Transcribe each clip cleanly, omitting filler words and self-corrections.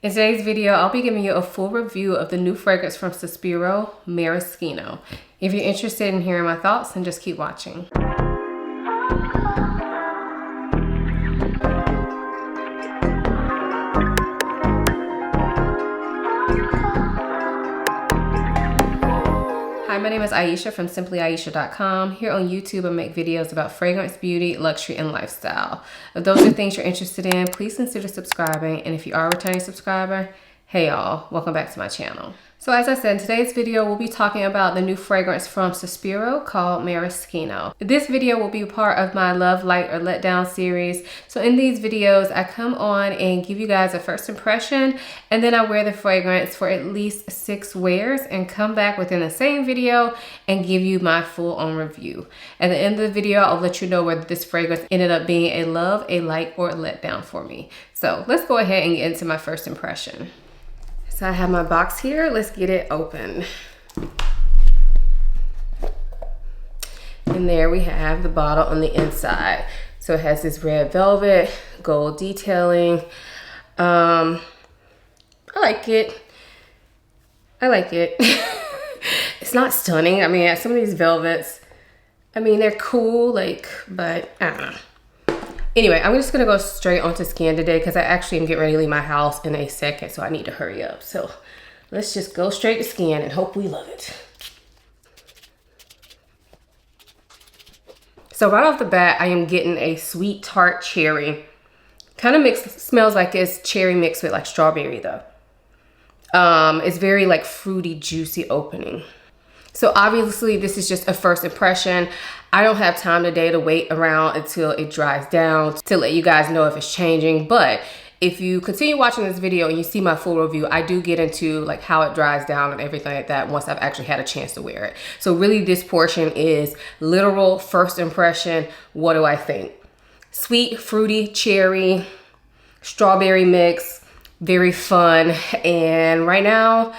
In today's video, I'll be giving you a full review of the new fragrance from Sospiro Maraschino. If you're interested in hearing my thoughts, then just keep watching. Hi, my name is Ayesha from simplyayesha.com. Here on YouTube, I make videos about fragrance, beauty, luxury, and lifestyle. If those are things you're interested in, please consider subscribing. And if you are a returning subscriber, hey y'all, welcome back to my channel. So as I said, in today's video, we'll be talking about the new fragrance from Sospiro called Maraschino. This video will be part of my Love, Light, or Let Down series. So in these videos, I come on and give you guys a first impression, and then I wear the fragrance for at least 6 wears and come back within the same video and give you my full-on review. At the end of the video, I'll let you know whether this fragrance ended up being a love, a like, or a letdown for me. So let's go ahead and get into my first impression. So I have my box here. Let's get it open. And there we have the bottle on the inside. So it has this red velvet, gold detailing. I like it. I like it. It's not stunning. I mean, some of these velvets, I mean, they're cool, but I don't know. Anyway, I'm just gonna go straight onto skin today because I actually am getting ready to leave my house in a second, so I need to hurry up. So let's just go straight to skin and hope we love it. So right off the bat, I am getting a sweet tart cherry. Kind of smells like it's cherry mixed with like strawberry though. It's very like fruity, juicy opening. So obviously this is just a first impression. I don't have time today to wait around until it dries down to let you guys know if it's changing. But if you continue watching this video and you see my full review, I do get into like how it dries down and everything like that once I've actually had a chance to wear it. So really this portion is literal first impression. What do I think? Sweet, fruity, cherry, strawberry mix, very fun. And right now,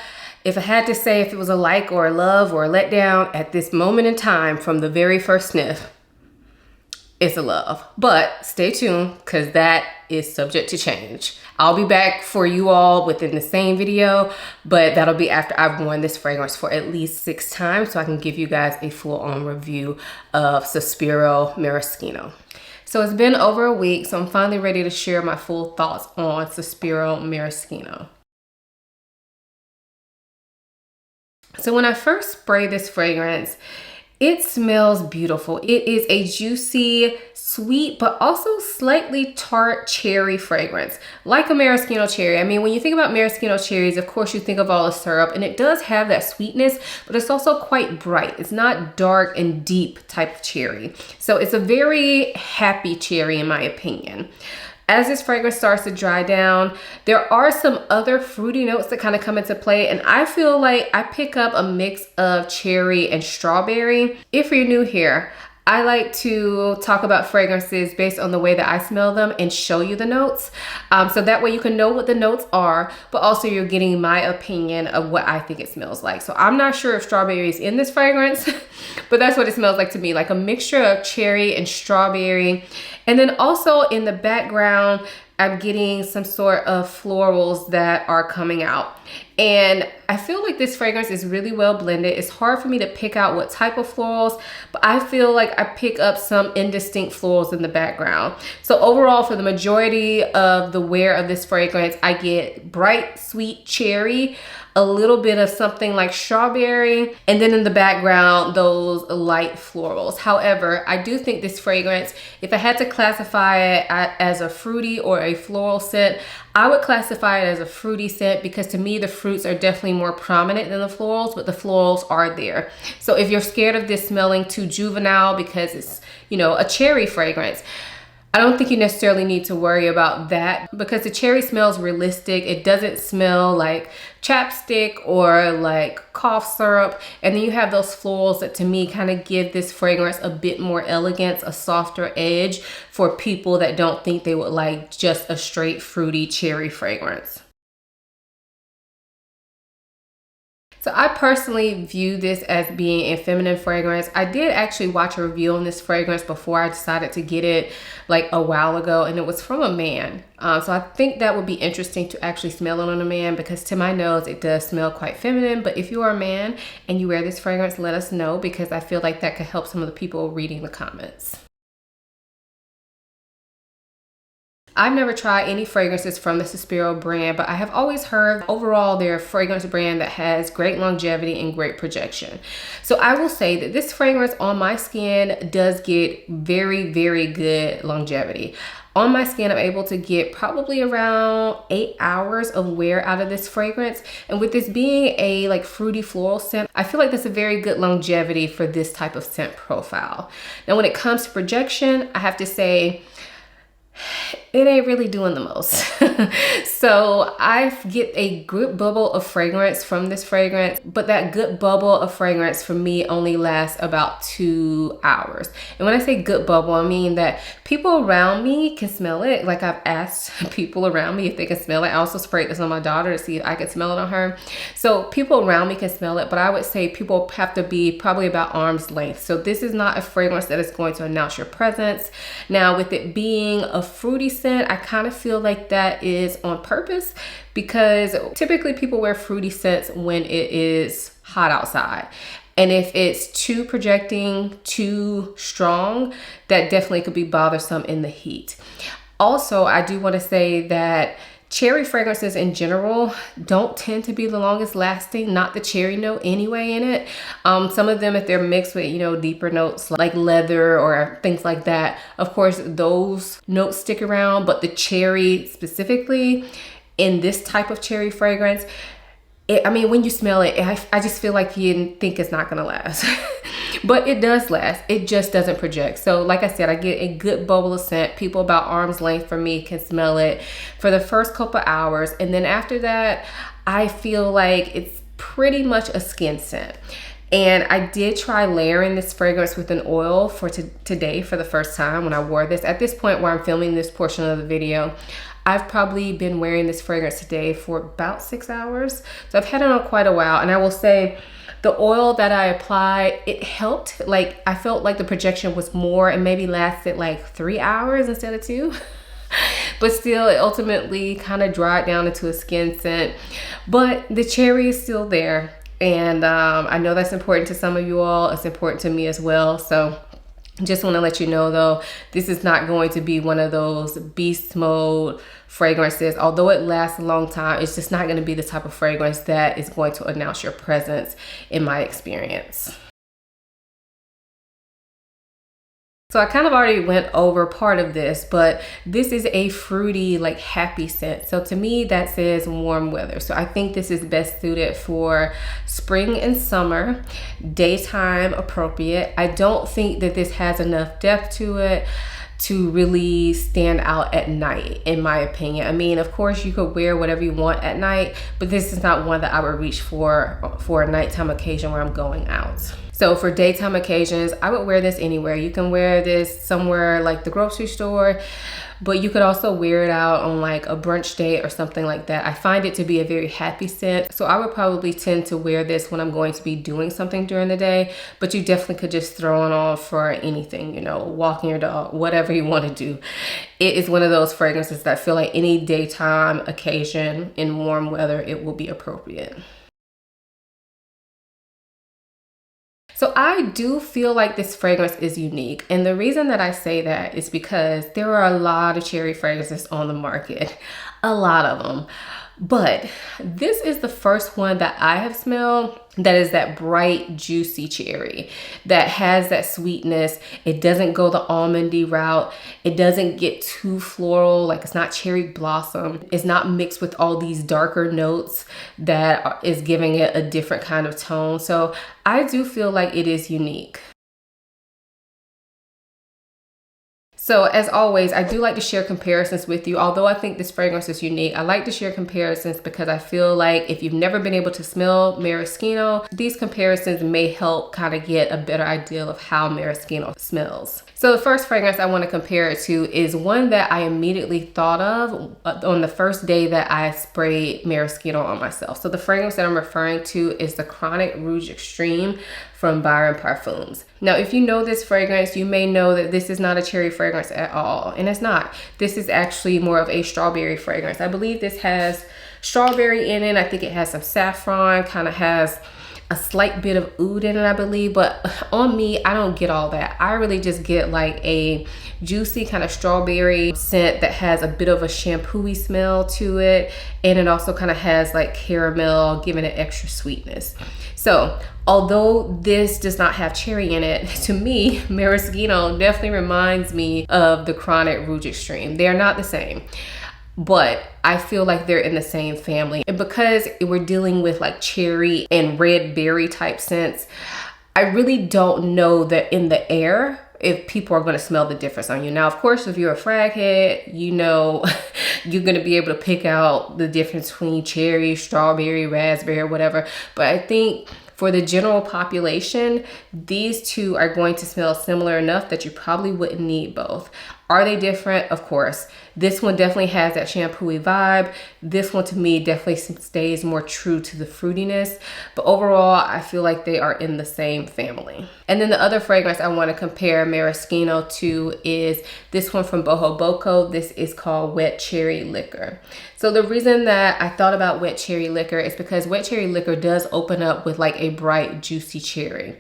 if I had to say if it was a like or a love or a letdown at this moment in time from the very first sniff, it's a love. But stay tuned because that is subject to change. I'll be back for you all within the same video, but that'll be after I've worn this fragrance for at least 6 times so I can give you guys a full-on review of Sospiro Maraschino. So it's been over a week, so I'm finally ready to share my full thoughts on Sospiro Maraschino. So when I first spray this fragrance, it smells beautiful. It is a juicy, sweet, but also slightly tart cherry fragrance, like a maraschino cherry. I mean, when you think about maraschino cherries, of course you think of all the syrup, and it does have that sweetness, but it's also quite bright. It's not dark and deep type of cherry. So it's a very happy cherry in my opinion. As this fragrance starts to dry down, there are some other fruity notes that kind of come into play, and I feel like I pick up a mix of cherry and strawberry. If you're new here, I like to talk about fragrances based on the way that I smell them and show you the notes. So that way you can know what the notes are, but also you're getting my opinion of what I think it smells like. So I'm not sure if strawberry is in this fragrance, but that's what it smells like to me, like a mixture of cherry and strawberry. And then also in the background, I'm getting some sort of florals that are coming out. And I feel like this fragrance is really well blended. It's hard for me to pick out what type of florals, but I feel like I pick up some indistinct florals in the background. So overall, for the majority of the wear of this fragrance, I get bright, sweet cherry, a little bit of something like strawberry, and then in the background, those light florals. However, I do think this fragrance, if I had to classify it as a fruity or a floral scent, I would classify it as a fruity scent because to me, the fruits are definitely more prominent than the florals, but the florals are there. So if you're scared of this smelling too juvenile because it's, you know, a cherry fragrance, I don't think you necessarily need to worry about that because the cherry smells realistic. It doesn't smell like chapstick or like cough syrup. And then you have those florals that to me kind of give this fragrance a bit more elegance, a softer edge for people that don't think they would like just a straight fruity cherry fragrance. So I personally view this as being a feminine fragrance. I did actually watch a review on this fragrance before I decided to get it like a while ago, and it was from a man. So I think that would be interesting to actually smell it on a man, because to my nose, it does smell quite feminine. But if you are a man and you wear this fragrance, let us know, because I feel like that could help some of the people reading the comments. I've never tried any fragrances from the Sospiro brand, but I have always heard overall they're a fragrance brand that has great longevity and great projection. So I will say that this fragrance on my skin does get very, very good longevity. On my skin, I'm able to get probably around 8 hours of wear out of this fragrance. And with this being a like fruity floral scent, I feel like that's a very good longevity for this type of scent profile. Now, when it comes to projection, I have to say, it ain't really doing the most. So I get a good bubble of fragrance from this fragrance, but that good bubble of fragrance for me only lasts about 2 hours. And when I say good bubble, I mean that people around me can smell it. Like, I've asked people around me if they can smell it. I also sprayed this on my daughter to see if I could smell it on her. So people around me can smell it, but I would say people have to be probably about arm's length. So this is not a fragrance that is going to announce your presence. Now, with it being a fruity scent, I kind of feel like that is on purpose, because typically people wear fruity scents when it is hot outside. And if it's too projecting, too strong, that definitely could be bothersome in the heat. Also, I do want to say that cherry fragrances in general don't tend to be the longest lasting, not the cherry note anyway in it. Some of them, if they're mixed with, deeper notes like leather or things like that, of course, those notes stick around, but the cherry specifically in this type of cherry fragrance, when you smell it, I just feel like you think it's not gonna last. But it does last. It just doesn't project. So like I said, I get a good bubble of scent. People about arm's length for me can smell it for the first couple hours. And then after that, I feel like it's pretty much a skin scent. And I did try layering this fragrance with an oil for today for the first time when I wore this. At this point where I'm filming this portion of the video, I've probably been wearing this fragrance today for about 6 hours. So I've had it on quite a while. And I will say, the oil that I applied, it helped. Like, I felt like the projection was more and maybe lasted like 3 hours instead of 2. But still, it ultimately kind of dried down into a skin scent. But the cherry is still there. And I know that's important to some of you all. It's important to me as well. So just want to let you know, though, this is not going to be one of those beast mode fragrances. Although it lasts a long time, it's just not going to be the type of fragrance that is going to announce your presence in my experience. So I kind of already went over part of this, but this is a fruity, like happy scent. So to me, that says warm weather. So I think this is best suited for spring and summer, daytime appropriate. I don't think that this has enough depth to it to really stand out at night, in my opinion. I mean, of course, you could wear whatever you want at night, but this is not one that I would reach for a nighttime occasion where I'm going out. So for daytime occasions, I would wear this anywhere. You can wear this somewhere like the grocery store, but you could also wear it out on like a brunch date or something like that. I find it to be a very happy scent. So I would probably tend to wear this when I'm going to be doing something during the day, but you definitely could just throw it on for anything, walking your dog, whatever you want to do. It is one of those fragrances that I feel like any daytime occasion in warm weather, it will be appropriate. So I do feel like this fragrance is unique. And the reason that I say that is because there are a lot of cherry fragrances on the market, a lot of them. But this is the first one that I have smelled that is that bright, juicy cherry that has that sweetness. It doesn't go the almondy route. It doesn't get too floral, like it's not cherry blossom. It's not mixed with all these darker notes that is giving it a different kind of tone. So I do feel like it is unique. So as always, I do like to share comparisons with you. Although I think this fragrance is unique, I like to share comparisons because I feel like if you've never been able to smell maraschino, these comparisons may help kind of get a better idea of how maraschino smells. So the first fragrance I want to compare it to is one that I immediately thought of on the first day that I sprayed maraschino on myself. So the fragrance that I'm referring to is the Chronic Rouge Extreme from Byron Parfums. Now, if you know this fragrance, you may know that this is not a cherry fragrance at all, and it's not. This is actually more of a strawberry fragrance. I believe this has strawberry in it. I think it has some saffron, kind of has a slight bit of oud in it, I believe, but on me, I don't get all that. I really just get like a juicy kind of strawberry scent that has a bit of a shampoo-y smell to it, and it also kind of has like caramel, giving it extra sweetness. So although this does not have cherry in it, to me, maraschino definitely reminds me of the Chronic Rouge Extreme. They are not the same, but I feel like they're in the same family. And because we're dealing with like cherry and red berry type scents, I really don't know that in the air if people are going to smell the difference on you. Now, of course, if you're a frag head, you know you're going to be able to pick out the difference between cherry, strawberry, raspberry, whatever. But I think for the general population, these two are going to smell similar enough that you probably wouldn't need both. Are they different? Of course. This one definitely has that shampoo-y vibe. This one to me definitely stays more true to the fruitiness. But overall, I feel like they are in the same family. And then the other fragrance I want to compare maraschino to is this one from Boho Boko. This is called Wet Cherry Liquor. So the reason that I thought about Wet Cherry Liquor is because Wet Cherry Liquor does open up with like a bright, juicy cherry.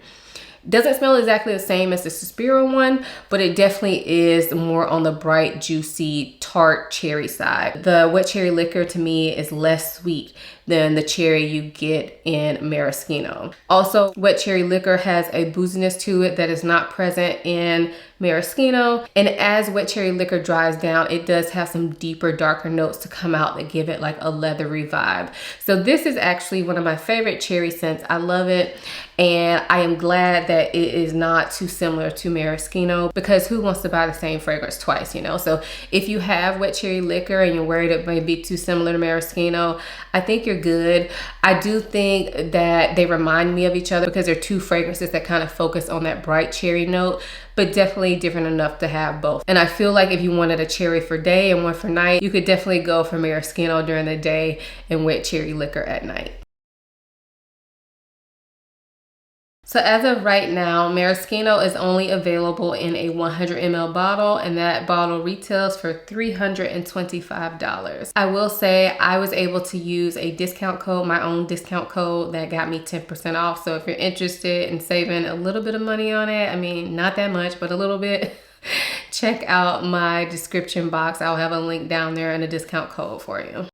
Doesn't smell exactly the same as the Sospiro one, but it definitely is more on the bright, juicy, tart cherry side. The Wet Cherry Liquor to me is less sweet than the cherry you get in maraschino. Also, Wet Cherry Liquor has a booziness to it that is not present in maraschino. And as Wet Cherry Liquor dries down, it does have some deeper, darker notes to come out that give it like a leathery vibe. So this is actually one of my favorite cherry scents. I love it. And I am glad that it is not too similar to maraschino, because who wants to buy the same fragrance twice, you know? So if you have Wet Cherry Liquor and you're worried it may be too similar to maraschino, I think you're good. I do think that they remind me of each other because they're two fragrances that kind of focus on that bright cherry note, but definitely different enough to have both. And I feel like if you wanted a cherry for day and one for night, you could definitely go for maraschino during the day and Wet Cherry Liquor at night. So as of right now, maraschino is only available in a 100 ml bottle, and that bottle retails for $325. I will say I was able to use a discount code, my own discount code, that got me 10% off. So if you're interested in saving a little bit of money on it, I mean, not that much, but a little bit, check out my description box. I'll have a link down there and a discount code for you.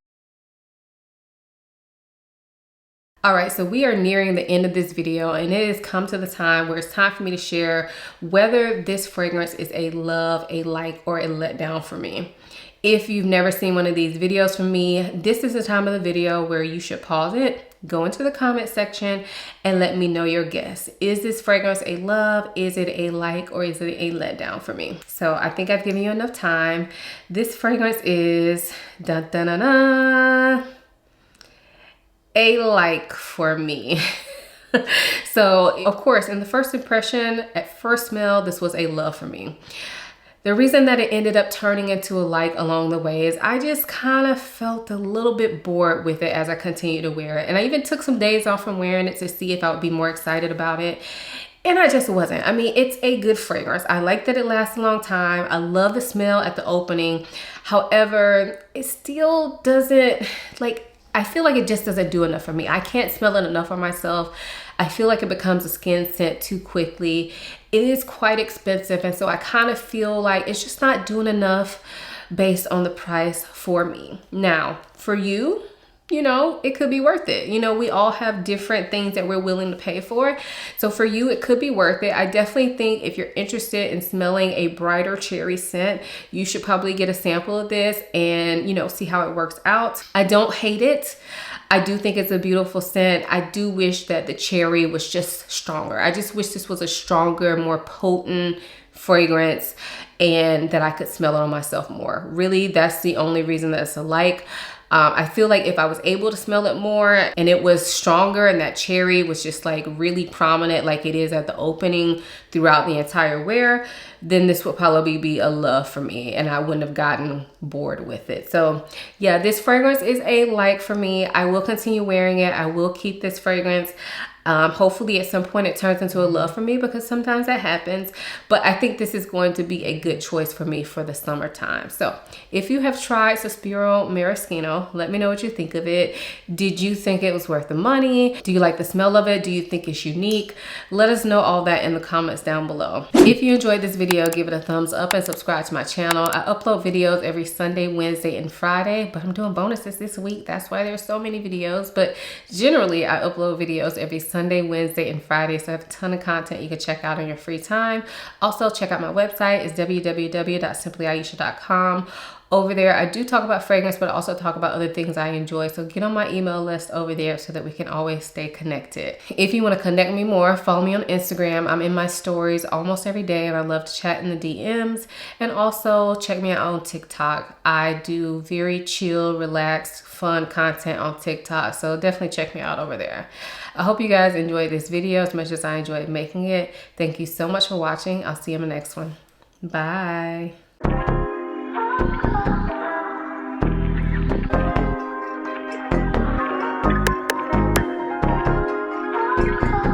All right, so we are nearing the end of this video, and it has come to the time where it's time for me to share whether this fragrance is a love, a like, or a letdown for me. If you've never seen one of these videos from me, this is the time of the video where you should pause it, go into the comment section, and let me know your guess. Is this fragrance a love? Is it a like? Or is it a letdown for me? So I think I've given you enough time. This fragrance is dun, dun, dun, dun, a like for me. So of course, in the first impression, at first smell, this was a love for me. The reason that it ended up turning into a like along the way is I just kind of felt a little bit bored with it as I continued to wear it. And I even took some days off from wearing it to see if I would be more excited about it. And I just wasn't. I mean, it's a good fragrance. I like that it lasts a long time. I love the smell at the opening. However, it still doesn't, like, I feel like it just doesn't do enough for me. I can't smell it enough on myself. I feel like it becomes a skin scent too quickly. It is quite expensive, and so I kind of feel like it's just not doing enough based on the price for me. Now, for you, you know, it could be worth it. You know, we all have different things that we're willing to pay for. So for you, it could be worth it. I definitely think if you're interested in smelling a brighter cherry scent, you should probably get a sample of this and, you know, see how it works out. I don't hate it. I do think it's a beautiful scent. I do wish that the cherry was just stronger. I just wish this was a stronger, more potent, fragrance and that I could smell it on myself more. Really, that's the only reason that it's alike. I feel like if I was able to smell it more and it was stronger and that cherry was just like really prominent like it is at the opening throughout the entire wear, then this would probably be a love for me and I wouldn't have gotten bored with it. So yeah, this fragrance is a like for me. I will continue wearing it. I will keep this fragrance. Hopefully at some point it turns into a love for me, because sometimes that happens, but I think this is going to be a good choice for me for the summertime. So if you have tried Sospiro Maraschino, let me know what you think of it. Did you think it was worth the money? Do you like the smell of it? Do you think it's unique? Let us know all that in the comments down below. If you enjoyed this video, give it a thumbs up and subscribe to my channel. I upload videos every Sunday, Wednesday, and Friday, but I'm doing bonuses this week. That's why there's so many videos, but generally I upload videos every Sunday, Wednesday, and Friday. So I have a ton of content you can check out in your free time. Also, check out my website. It's www.simplyayesha.com. Over there, I do talk about fragrance, but I also talk about other things I enjoy. So get on my email list over there so that we can always stay connected. If you want to connect me more, follow me on Instagram. I'm in my stories almost every day and I love to chat in the DMs. And also check me out on TikTok. I do very chill, relaxed, fun content on TikTok. So definitely check me out over there. I hope you guys enjoyed this video as much as I enjoyed making it. Thank you so much for watching. I'll see you in the next one. Bye. Thank you.